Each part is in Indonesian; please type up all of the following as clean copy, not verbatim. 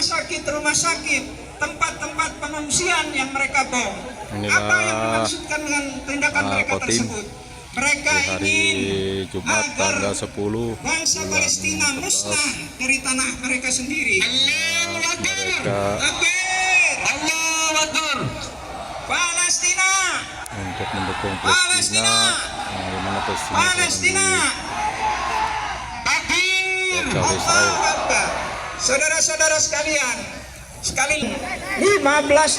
rumah sakit, tempat-tempat pengungsian yang mereka bom. Apa yang dimaksudkan dengan tindakan mereka tersebut? Mereka ingin agar bangsa Palestina musnah dari tanah mereka sendiri. Allahu Akbar. Allahu Akbar. Palestina untuk mendukung Palestina. Palestina. Takbir. Allahu Akbar. Saudara-saudara sekalian, 15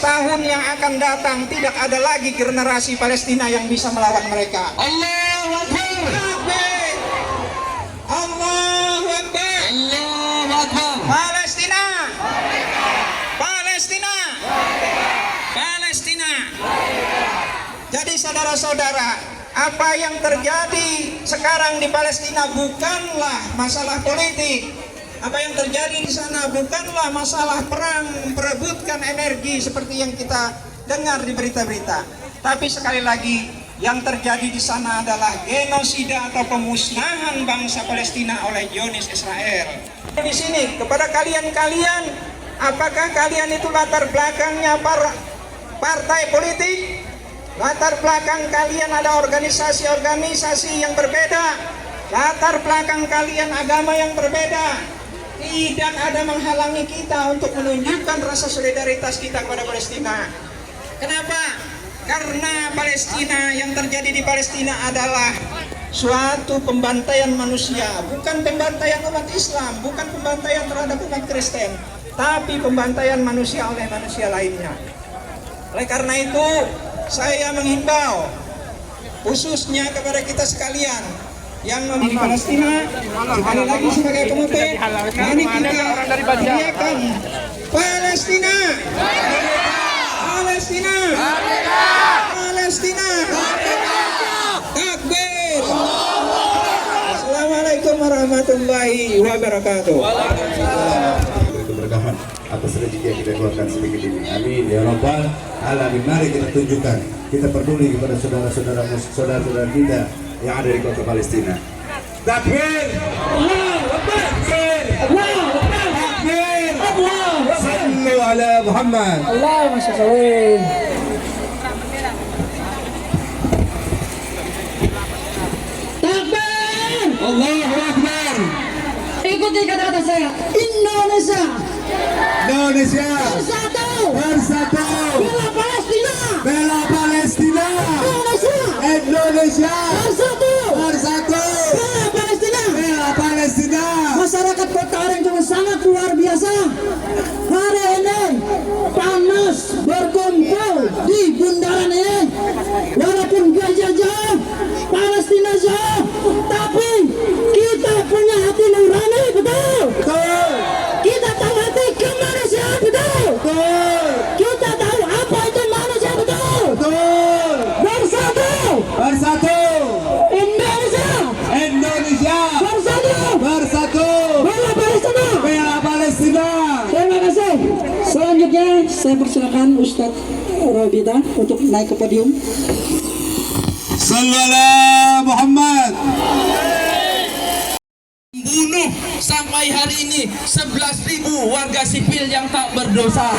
tahun yang akan datang tidak ada lagi generasi Palestina yang bisa melawan mereka. Allahu Akbar. Allahu Akbar. Allahu Akbar. Palestina. Palestina. Palestina. Jadi saudara-saudara, apa yang terjadi sekarang di Palestina bukanlah masalah politik. Apa yang terjadi di sana bukanlah masalah perang perebutkan energi seperti yang kita dengar di berita-berita. Tapi sekali lagi yang terjadi di sana adalah genosida atau pemusnahan bangsa Palestina oleh Zionis Israel. Di sini kepada kalian-kalian, apakah kalian itu latar belakangnya partai politik? Latar belakang kalian ada organisasi-organisasi yang berbeda. Latar belakang kalian agama yang berbeda. Tidak ada menghalangi kita untuk menunjukkan rasa solidaritas kita kepada Palestina. Kenapa? Karena Palestina, yang terjadi di Palestina adalah suatu pembantaian manusia, bukan pembantaian umat Islam, bukan pembantaian terhadap umat Kristen, tapi pembantaian manusia oleh manusia lainnya. Oleh karena itu, saya menghimbau khususnya kepada kita sekalian yang memilih Palestina, sekali lagi sebagai pemimpin, mari kita teriakan Palestina, Palestina, Palestina, takbir. Assalamualaikum warahmatullahi wabarakatuh. Keberkahan atas rezeki yang kita keluarkan sedikit ini. Amin ya rabbal alamin. Mari kita tunjukkan kita peduli kepada saudara-saudara kita yang ada di kota Palestina. Takbir! Allahu Akbar! Allahu Akbar! Takbir! Allahu Akbar! Sallu ala Muhammad! Allahumma shalli. Takbir! Allahu Akbar! Ikuti kata-kata saya. Indonesia. Indonesia. Bersatu. Bersatu. Bela Palestina. Bela Palestina. Indonesia. Indonesia. Bersatu. Bersatu. Bela Palestina. Bela Palestina. Masyarakat Kota Aren juga sangat luar biasa. Hari ini panas berkumpul di bundaran ini. Walaupun Gaza jauh, Palestina jauh, tapi kita punya hati nurani, betul? Betul. Kita tahu hati kemanusiaan, betul? Betul. Kita tahu apa itu manusia, betul? Betul. Bersatu. Bersatu. Indonesia. Indonesia. Bersatu. Bersatu. Bela Palestina. Bela Palestina. Terima kasih. Selanjutnya saya persilakan Ustadz Robita untuk naik ke podium. Sallu ala Muhammad. Bunuh sampai hari ini 11.000 warga sipil yang tak berdosa.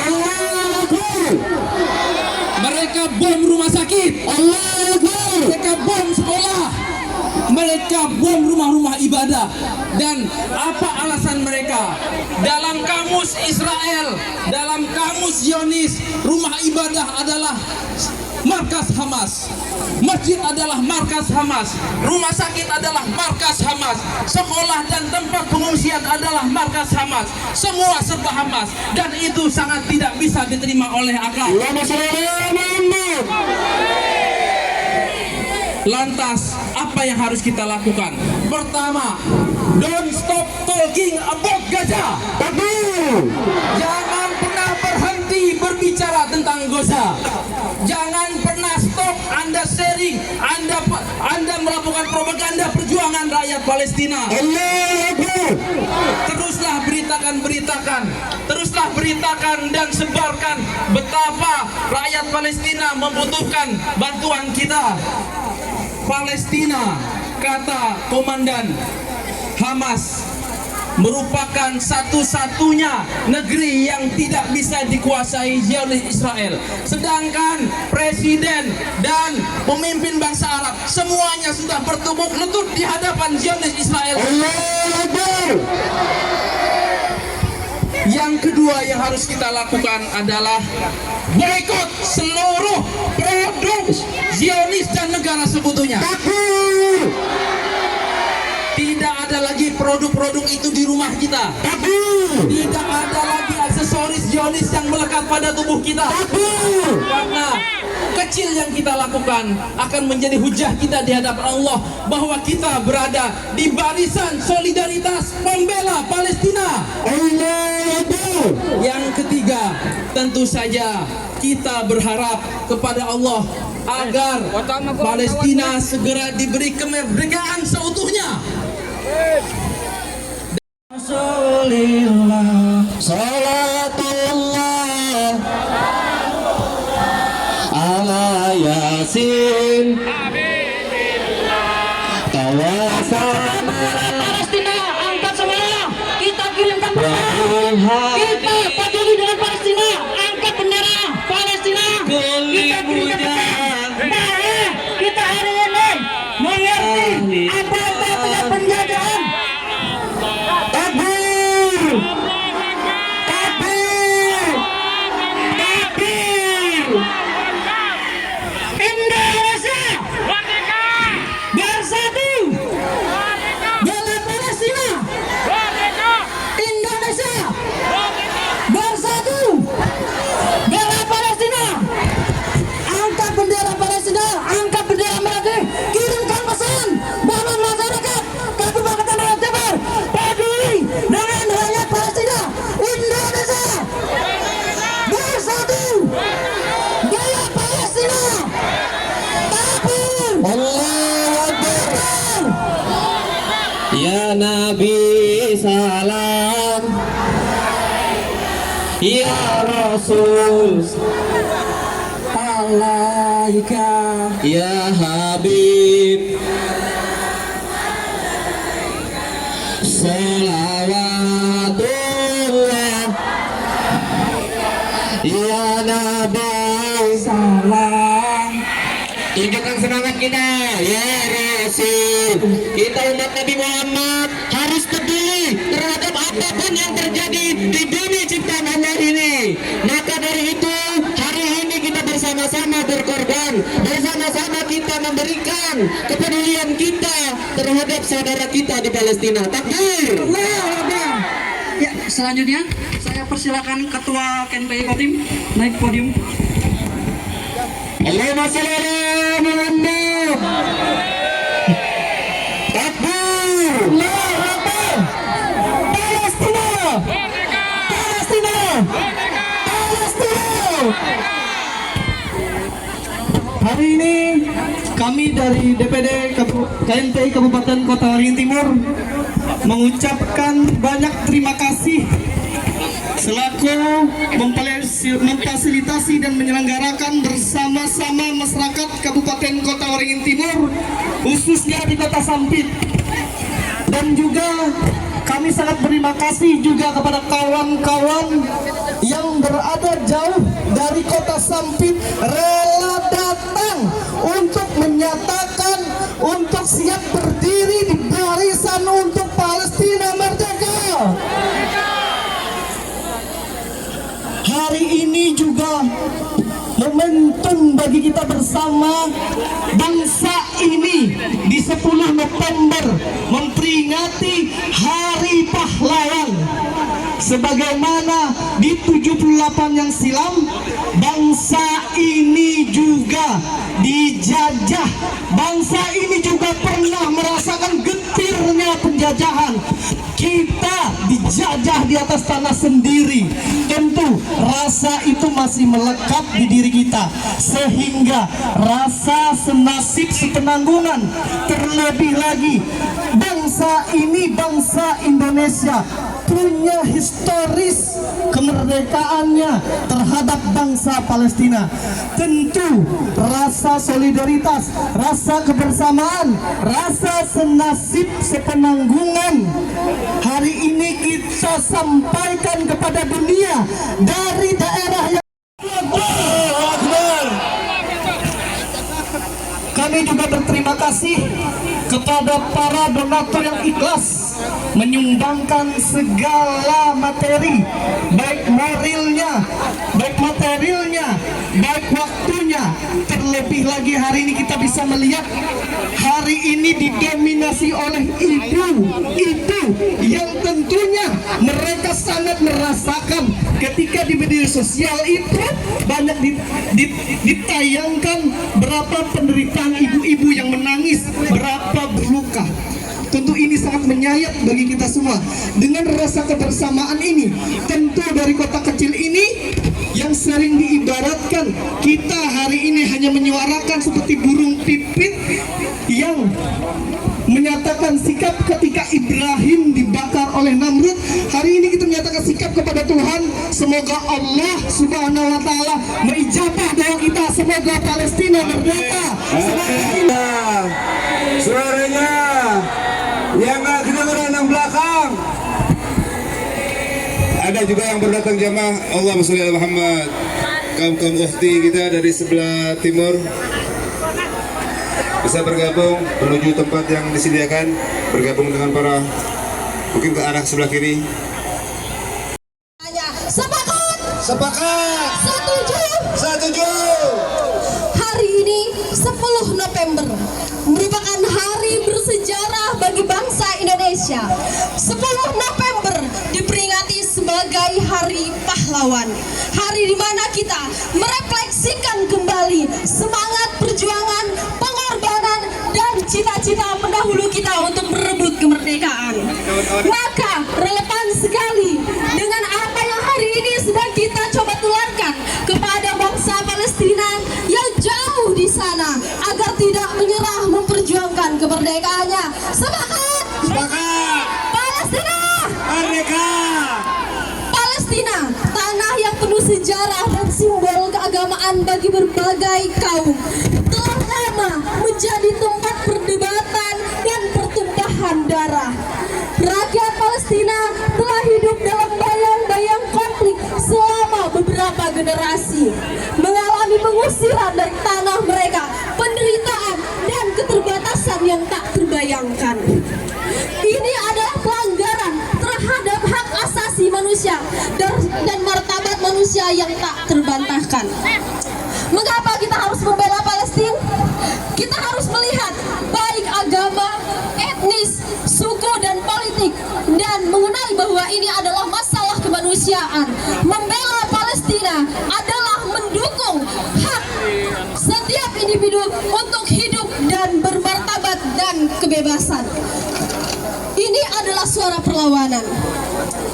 Mereka bom rumah sakit, mereka bom sekolah, mereka bom rumah-rumah ibadah. Dan apa alasan mereka? Dalam kamus Israel, dalam kamus Zionis, rumah ibadah adalah markas Hamas, masjid adalah markas Hamas, rumah sakit adalah markas Hamas, sekolah dan tempat pengungsian adalah markas Hamas, semua serba Hamas, dan itu sangat tidak bisa diterima oleh akal. Lantas apa yang harus kita lakukan? Pertama, don't stop talking about Gaza. Jangan pernah berhenti berbicara tentang Gaza. Jangan pernah stop Anda sharing, Anda melakukan propaganda perjuangan rakyat Palestina. Teruslah beritakan dan sebarkan betapa rakyat Palestina membutuhkan bantuan kita. Palestina, kata komandan Hamas, merupakan satu-satunya negeri yang tidak bisa dikuasai Zionis Israel. Sedangkan presiden dan pemimpin bangsa Arab semuanya sudah bertumpuk lutut di hadapan Zionis Israel. Yang kedua yang harus kita lakukan adalah boikot seluruh produk Zionis dan negara sekutunya. Tidak ada lagi produk-produk itu di rumah kita. Tidak ada lagi aksesoris Zionis yang melekat pada tubuh kita. Karena kecil yang kita lakukan akan menjadi hujah kita di hadapan Allah bahwa kita berada di barisan solidaritas pembela Palestina. Yang ketiga, tentu saja kita berharap kepada Allah agar Palestina segera diberi kemerdekaan seutuhnya. Rasulillah, salatullah ala yasin, tawasan Palestina, angkat semua. Kita kirimkan pesan. Kita peduli dengan Palestina. Angkat bendera Palestina. Kita kirimkan pesan bahwa kita hari ini mengerti apa dengan penjajahan. takbir, takbir, takbir. Indonesia bersatu. Bela Palestina, Indonesia bersatu. Bela Palestina. angkat bendera Palestina, angkat bendera merah. Kirimkan pesan bahwa masyarakat Kabupaten Raja Jabar peduli dengan rakyat Palestina. Indonesia bersatu, bela Palestina. Takbir, Allahu Akbar. Ya Nabi salam, ya Rasul alaika, ya Habib salawatullah, ya Nabi salam. Tunjukkan semangat kita, ya Rasul. Kita umat Nabi Muhammad harus peduli terhadap apapun yang terjadi di bumi ciptaan Allah ini. Maka dari itu, hari ini kita bersama-sama berkorban, bersama-sama kita memberikan kepedulian kita terhadap saudara kita di Palestina. Takbir. Ya, selanjutnya saya persilakan Ketua KNPI Kodim naik podium. Allahumma shalli ala Muhammad. Takbir. Allahu Akbar. Palestina. Palestina. Palestina. Hari ini kami dari DPD KNPI Kabupaten Kota Waringin Timur mengucapkan banyak terima kasih selaku memfasilitasi dan menyelenggarakan bersama-sama masyarakat Kabupaten Kota Waringin Timur, khususnya di Kota Sampit. Dan juga kami sangat berterima kasih juga kepada kawan-kawan yang berada jauh dari Kota Sampit rela datang untuk menyatakan untuk siap berdiri di barisan untuk Palestina merdeka. Hari ini juga momentum bagi kita bersama bangsa ini di 10 November memperingati Hari Pahlawan. Sebagaimana di 78 yang silam bangsa ini juga dijajah. Bangsa ini juga pernah merasakan getirnya penjajahan. Kita dijajah di atas tanah sendiri. Tentu rasa itu masih melekat di diri kita, sehingga rasa senasib sepenanggungan. Terlebih lagi bangsa ini, bangsa Indonesia punya historis kemerdekaannya terhadap bangsa Palestina. Tentu rasa solidaritas, rasa kebersamaan, rasa senasib sepenanggungan hari ini kita sampaikan kepada dunia dari daerah yang kami juga berterima kasih kepada para donatur yang ikhlas menyumbangkan segala materi, baik morilnya, baik materialnya, baik waktunya. Terlebih lagi hari ini kita bisa melihat hari ini didominasi oleh ibu yang tentunya mereka sangat merasakan ketika di media sosial itu banyak ditayangkan berapa penderitaan ibu-ibu yang menangis, berapa berluka. Tentu ini sangat menyayat bagi kita semua. Dengan rasa kebersamaan ini, tentu dari kota kecil ini yang sering diibaratkan kita hari ini hanya menyuarakan seperti burung pipit yang menyatakan sikap ketika Ibrahim dibakar oleh Namrud. Hari ini kita menyatakan sikap kepada Tuhan. Semoga Allah Subhanahu wa taala mengijabah doa kita. Semoga Palestina merdeka. Suaranya yang nggak kedengeran yang belakang. Ada juga yang berdatang jamaah Allahumma sholli ala Muhammad. Kaum ukhti kita dari sebelah timur bisa bergabung menuju tempat yang disediakan, bergabung dengan para mungkin ke arah sebelah kiri. Sepakat. Sepakat. Setuju. Hari ini 10 November merupakan hari bersejarah bagi bangsa Indonesia. 10 November diperingati sebagai Hari Pahlawan. Hari di mana kita merefleksikan kembali semangat perjuangan, pengorbanan, dan cita-cita pendahulu kita untuk merebut kemerdekaan. Maka relevan sekali dengan apa yang hari ini sedang kita coba tularkan kepada bangsa Palestina yang jauh di sana agar tidak menyerah memperjuangkan kemerdekaannya. Semangat! Palestina! Merdeka! Palestina, tanah yang penuh sejarah dan simbol keagamaan bagi berbagai kaum, telah lama menjadi tempat perdebatan dan pertumpahan darah. Rakyat Palestina telah hidup dalam bayang-bayang konflik selama beberapa generasi, mengalami pengusiran dari tanah mereka, penderitaan dan keterbatasan yang tak terbayangkan. Ini adalah pelanggaran terhadap hak asasi manusia dan martabat manusia yang tak terbantahkan. Mengapa kita harus membela Palestina? Kita harus melihat baik agama, etnis, suku, dan politik, dan mengenal bahwa ini adalah masalah kemanusiaan. Membela Palestina adalah mendukung hak setiap individu untuk hidup dan bermartabat dan kebebasan. Ini adalah suara perlawanan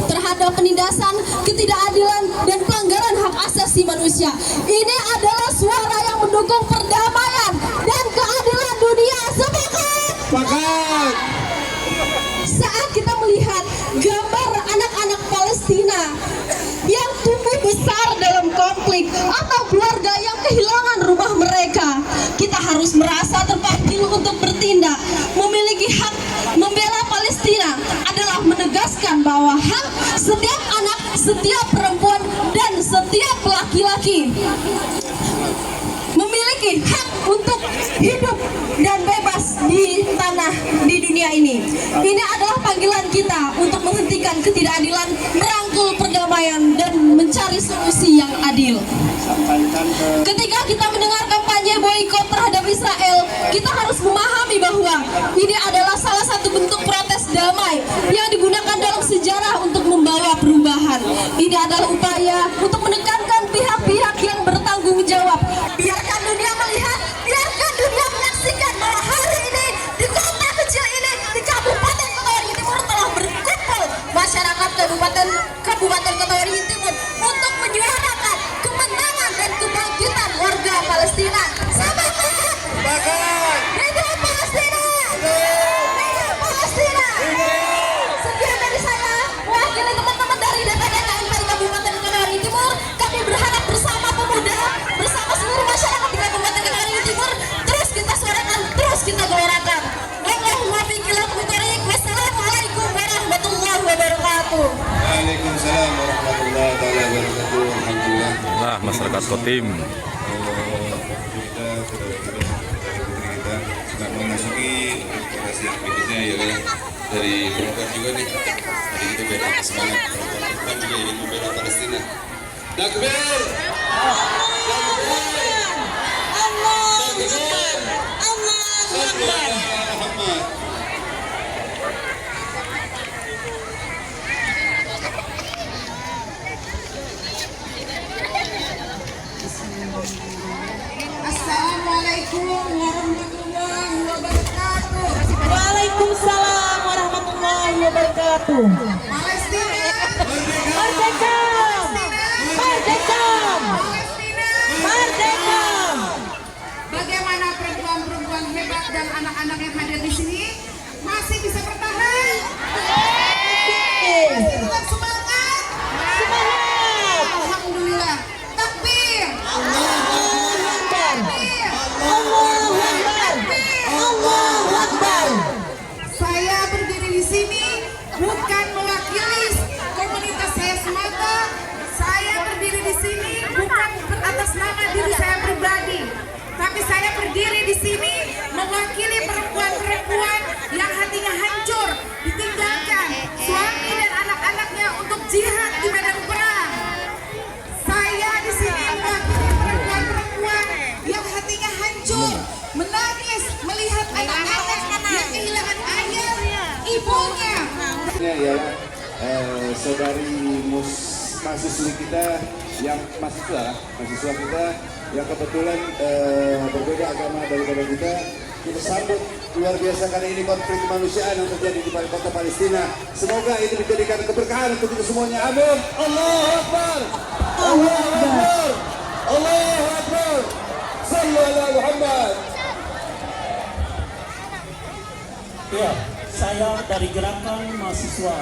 terhadap penindasan, ketidakadilan, dan pelanggaran hak asasi manusia. Ini adalah suara yang mendukung perdamaian dan keadilan dunia. Sepakat! Saat kita melihat gambar anak-anak Palestina yang tumbuh besar dalam konflik atau keluarga yang kehilangan rumah mereka, kita harus merasa terpanggil untuk bertindak. Memiliki hak membela Palestina adalah menegaskan bahwa hak setiap anak, setiap perempuan, dan setiap laki-laki memiliki hak untuk hidup dan bebas di tanah di dunia ini. Ini adalah panggilan kita untuk menghentikan ketidakadilan, merangkul perdamaian, dan mencari solusi yang adil. Ketika kita mendengar kampanye boikot terhadap Israel, kita harus memahami bahwa ini adalah salah satu bentuk protes damai yang digunakan dalam sejarah untuk membawa perubahan. Ini adalah upaya untuk menekankan pihak-pihak yang bertanggung jawab. Biarkan dunia melihat, biarkan dunia menyaksikan bahwa hari ini di kota kecil ini, di Kabupaten Kota Timur telah berkumpul masyarakat Kabupaten Kota Timur untuk menyuarakan kemenangan dan kebangkitan warga Palestina. Semangat! Hidup Palestina! Hidup Palestina! Sekian dari saya, wakil masyarakat Kotim. Kita sudah memasuki operasi yang berikutnya ya kan, dari perempuan juga nih. Jadi kita biar kita semangat, perempuan juga ingin membela Palestina. Takbir! Assalamualaikum warahmatullahi wabarakatuh. Waalaikumsalam warahmatullahi wabarakatuh. Palestina, Merdeka! Merdeka! Palestina. Merdeka! Bagaimana perempuan-perempuan hebat dan anak-anak yang hadir di sini masih bisa bertahan? Masih tetap semangat? Semangat! Alhamdulillah. Takbir. Allahu Akbar! Takbir. Allahu Akbar! Allahu Akbar! Saya berdiri di sini bukan mewakili komunitas saya semata. Saya berdiri di sini bukan atas nama diri saya pribadi, tapi saya berdiri di sini mewakili perempuan-perempuan yang hatinya hancur, ditinggalkan suami dan anak-anaknya untuk jihad di medan perang. Saya di sini mewakili perempuan-perempuan yang hatinya hancur, menangis melihat anak-anak yang kehilangan ayah, ibunya. Ini ialah saudari mahasiswi kita yang mahasiswa kita yang kebetulan berbeda agama daripada kita. Kita sambut luar biasa kali ini konflik kemanusiaan yang terjadi di kota Palestina. Semoga itu dijadikan keberkahan untuk kita semuanya. Amin. Allahu Akbar. Allahu Akbar. Allahu Akbar. Sallu ala Muhammad. Ya, saya dari Gerakan Mahasiswa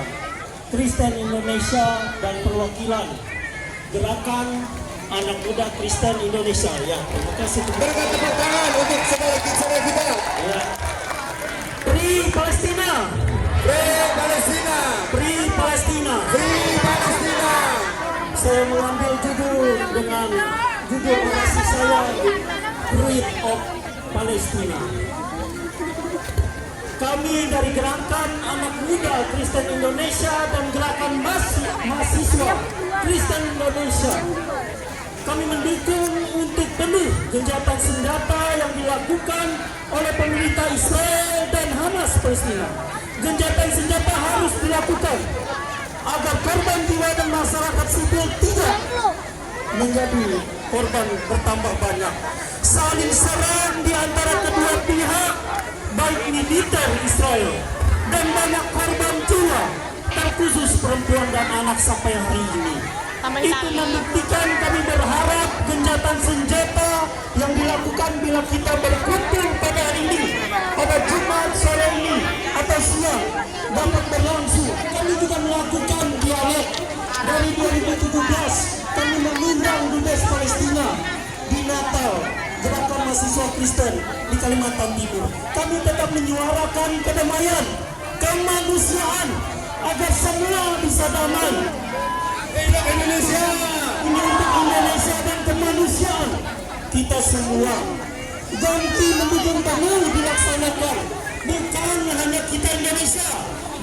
Kristen Indonesia dan perwakilan Gerakan Anak Muda Kristen Indonesia. Ya, terima kasih. Berikan tepuk tangan untuk saudara kita. Ya. Free Palestina. Free Palestina. Free Palestina. Free Palestina. Saya mengambil judul dengan judul orasi saya Fruit of Palestina. Kami dari Gerakan Anak Muda Kristen Indonesia dan Gerakan Mahasiswa Kristen Indonesia, kami mendukung untuk penuh gencatan senjata yang dilakukan oleh pemerintah Israel dan Hamas Palestina. Gencatan senjata harus dilakukan agar korban jiwa dan masyarakat sipil tidak menjadi korban bertambah banyak. Saling serang di antara kedua pihak, baik militer Israel dan banyak korban jiwa, terkhusus perempuan dan anak sampai hari ini. Itu membuktikan kami berharap gencatan senjata yang dilakukan bila kita berkumpul pada hari ini, pada Jumat sore ini atau siang, dapat berlangsung. Kami juga melakukan dialog dari 2017. Kami mengundang Dubes Palestina di Natal, Gerakan Mahasiswa Kristen di Kalimantan Timur. Kami tetap menyuarakan kedamaian, kemanusiaan agar semua bisa damai. Hidup Indonesia. Ini untuk Indonesia dan kemanusiaan. Kita semua ganti mendukung penuh dilaksanakan. Bukan hanya kita Indonesia,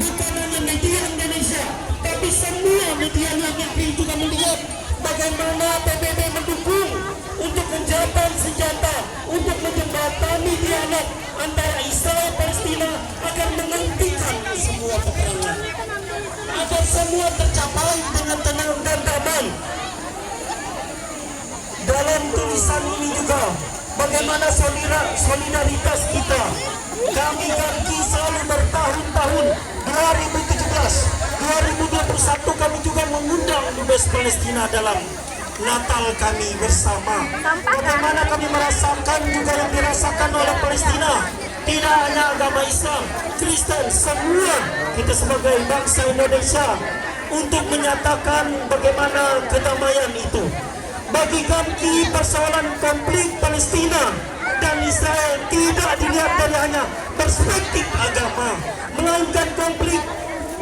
bukan hanya media Indonesia, tapi semua media yang juga melihat bagaimana PBB mendukung untuk gencatan senjata, untuk menjembatani dialog antara Israel dan Palestina agar menghentikan semua peperangan, agar semua tercapai dengan tenang dan damai. Dalam tulisan ini juga bagaimana solidaritas kita. Kami ganti selalu bertahun-tahun. 2017, 2021 kami juga mengundang Dubes Palestina dalam Natal kami bersama. Bagaimana kami merasakan juga yang dirasakan oleh Palestina. Tidak hanya agama Islam, Kristen, semua kita sebagai bangsa Indonesia untuk menyatakan bagaimana kedamaian itu. Bagi kami persoalan konflik Palestina dan Israel tidak dilihat dari hanya perspektif agama, melainkan konflik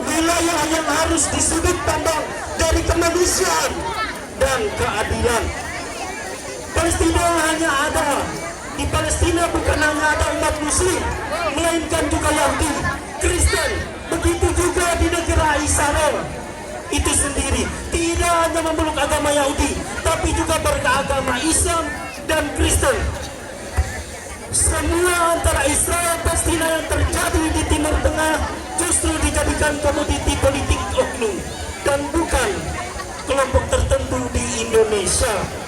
wilayah yang harus disudut pandang dari kemanusiaan dan keadilan. Palestina hanya ada, di Palestina bukan hanya ada umat Muslim, melainkan juga Yahudi, Kristen. Begitu juga di negara Israel itu sendiri, tidak hanya memeluk agama Yahudi, tapi juga beragama Islam dan Kristen. Semua antara Israel dan Palestina yang terjadi di Timur Tengah justru dijadikan komoditi politik oknum dan bukan kelompok tertentu di Indonesia.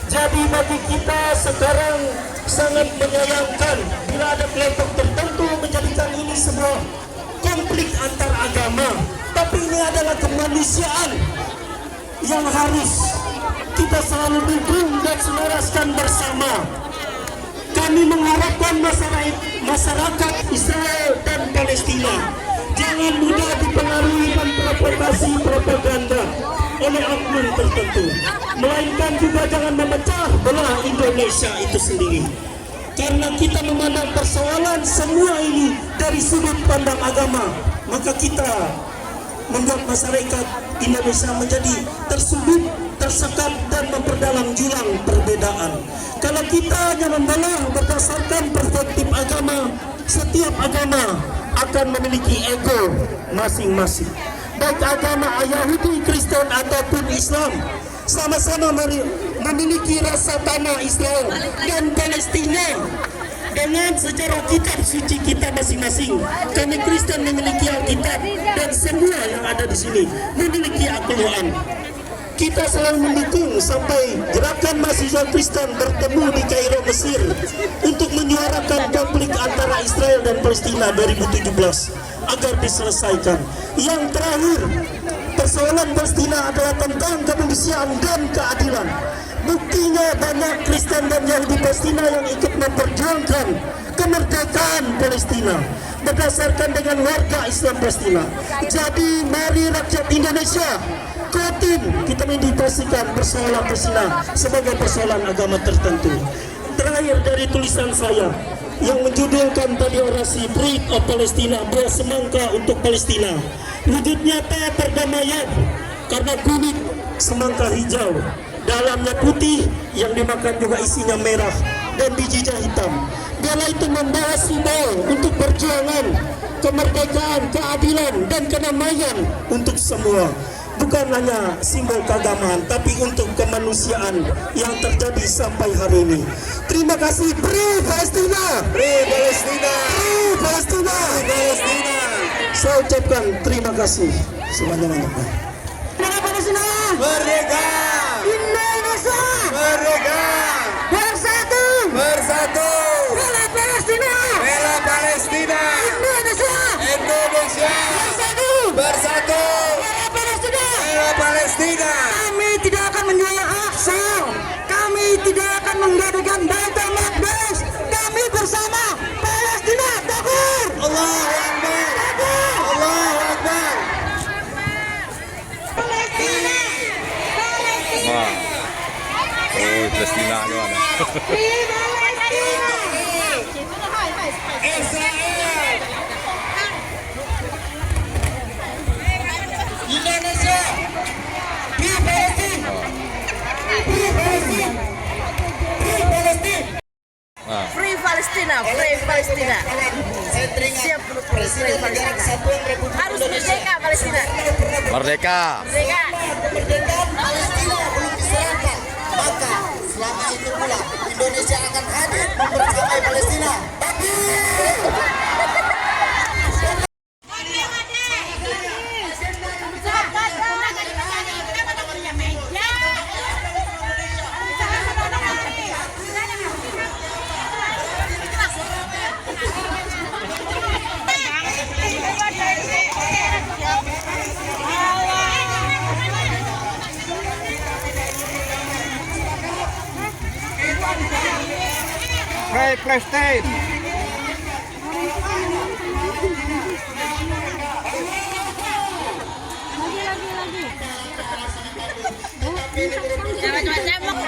Jadi bagi kita sekarang sangat menyayangkan bila ada kelompok tertentu menjadikan ini sebuah konflik antar agama. Tapi ini adalah kemanusiaan yang harus kita selalu dukung dan selaraskan bersama. Kami mengharapkan masyarakat Israel dan Palestina jangan mudah dipengaruhi dan provokasi propaganda oleh oknum tertentu, melainkan juga jangan memecah belah Indonesia itu sendiri. Karena kita memandang persoalan semua ini dari sudut pandang agama, maka kita membuat masyarakat Indonesia menjadi tersudut, tersekat dan memperdalam jurang perbedaan. Kalau kita hanya membelah berdasarkan perspektif agama, setiap agama akan memiliki ego masing-masing. Baik agama Yahudi, Kristen ataupun Islam sama-sama memiliki rasa tanah Israel dan Palestina dengan sejarah kitab suci kita masing-masing. Kami Kristen memiliki Alkitab dan semua yang ada di sini memiliki Al-Quran. Kita selalu mendukung sampai gerakan mahasiswa Kristen bertemu di Kairo, Mesir untuk menyuarakan konflik antara Israel dan Palestina 2017 agar diselesaikan. Yang terakhir, persoalan Palestina adalah tentang kemanusiaan dan keadilan. Buktinya banyak Kristen dan Yahudi Palestina yang ikut memperjuangkan kemerdekaan Palestina berdasarkan dengan warga Islam Palestina. Jadi mari rakyat Indonesia kotin kita meditasikan persoalan Palestina sebagai persoalan agama tertentu. Terakhir dari tulisan saya yang menjudulkan tadi orasi Bread of Palestina, buah semangka untuk Palestina. Wujud nyata perdamaian karena kulit semangka hijau, dalamnya putih yang dimakan juga isinya merah dan bijinya hitam. Bela itu membawa simbol untuk perjuangan kemerdekaan, keadilan dan kedamaian untuk semua. Bukan hanya simbol keagamaan, tapi untuk kemanusiaan yang terjadi sampai hari ini. Terima kasih. Free Palestina, Free Palestina, Free Palestina, Palestina. Saya ucapkan terima kasih sebanyak-banyaknya. Palestina Merdeka! Indonesia Merdeka! bersatu Bersatu! bela Palestina Bela Palestina! Indonesia Indonesia! bersatu Bersatu! bela Palestina. Bela Palestina! Kami tidak akan menjual Aqsa. Kami tidak akan menggadekan Baitul Maqdis. Kami bersama Palestina. Takbir! Allahu Akbar! Allahu Akbar! Palestina. Palestina. Wah. Oh, Palestina tu ada. Israel! Indonesia! Free Palestine! Free Palestine! Free Palestine! Free Palestina, Free Palestina. Siap untuk Free Palestina. Harus merdeka Palestina. Merdeka. Merdeka. Kemerdekaan Palestina belum diserahkan, maka selama itu pula Indonesia akan hadir membersamai Palestina. Free Palestine. Jangan macam-macam.